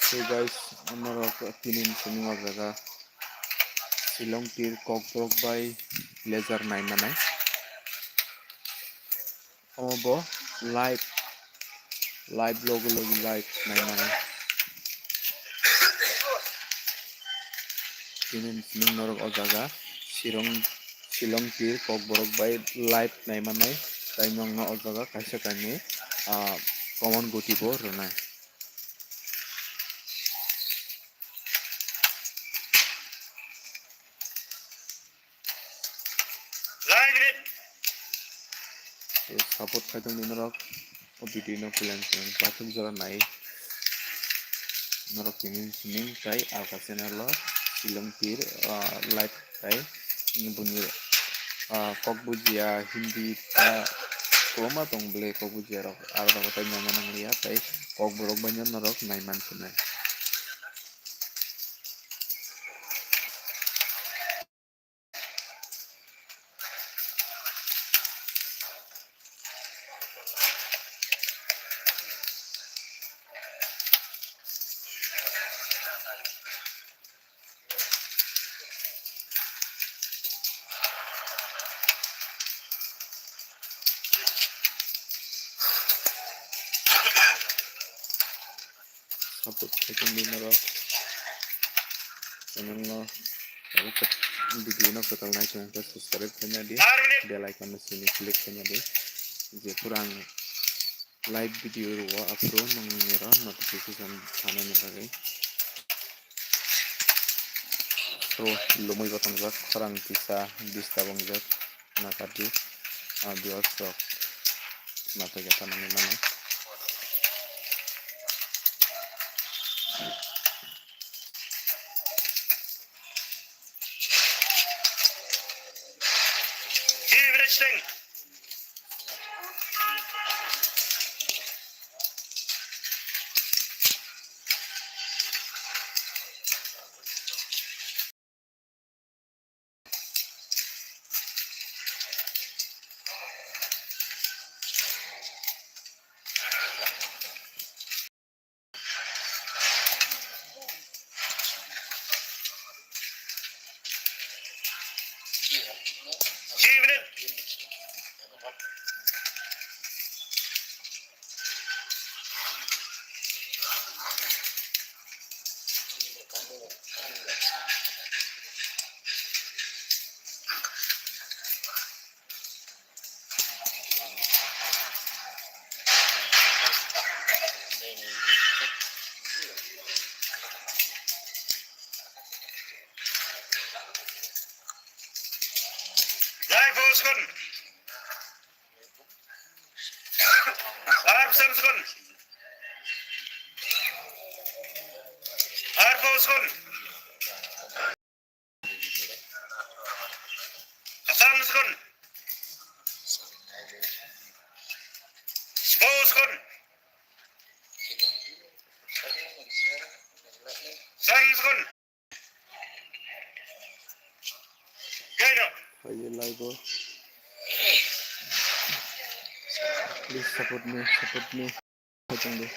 So guys, আমরা tinin sini jaga Shillong tir kokbrok by laser 9 manai. Omo live logo live 9 manai. Tinin sini norok o jaga Shillong tir kokbrok by live 9 manai. Tai nong o jaga kaisa kani common goti bo runai. Support khaitong ni norok o video no plan pathum jora nai norok tinin sini kai alka channel lo Shillong tir live tai bunyi kokbujia hindi koloma tong ble kokbujia rok arda kota nyaman ang liya tai kokborok banyak norok naiman sunai. Support kaitung di norok channel lo video no total nai chung subscribe kanya di bell icon sini click kanya di je kurang live video ro upload mangera notification thana ni bagai so lumui batang jak kurang bisa tabang jak nakadi viewers rok mata jata nang mana live please support me kaitung di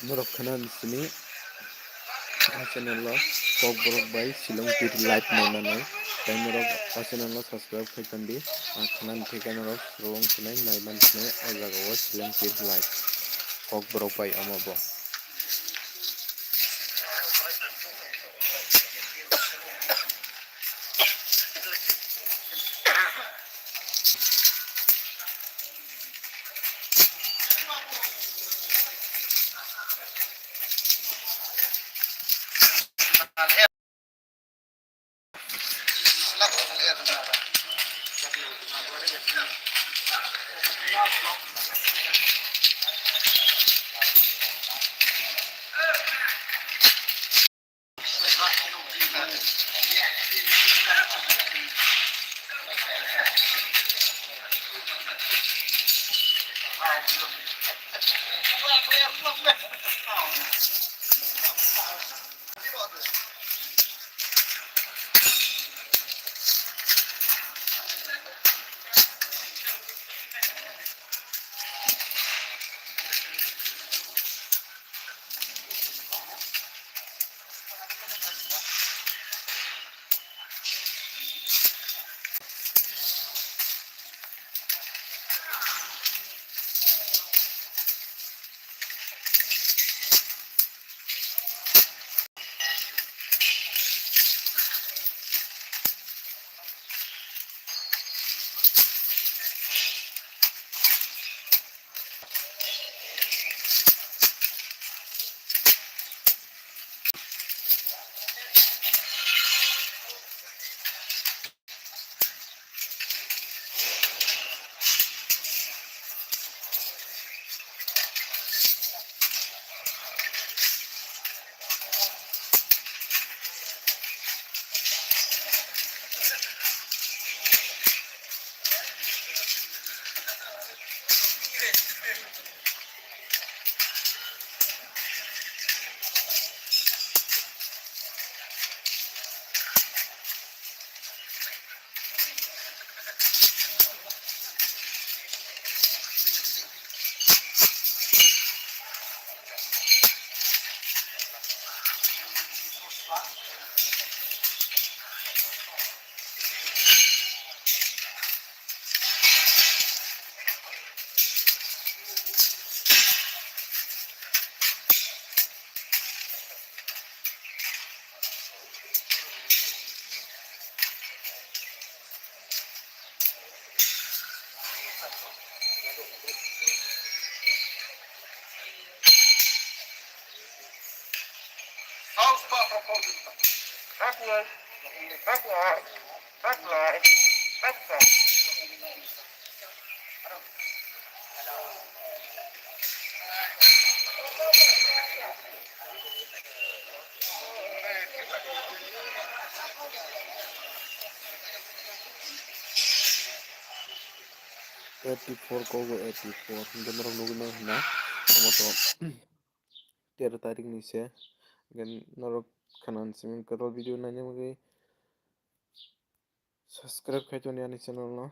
Norok kanan sini channel lo kok borok bai silong pir live nainanai tai norok channel lo subscribe khaitandi kanan theka norok rong sunai naiman sunai o jaga o silong pir live kok borok bai amabo. Eighty-four kogo 84 hingga norok nugui hina tomato 13 tarik ni se norok kanan simi katal video naina bagui subscribe khaitoni ani channel no.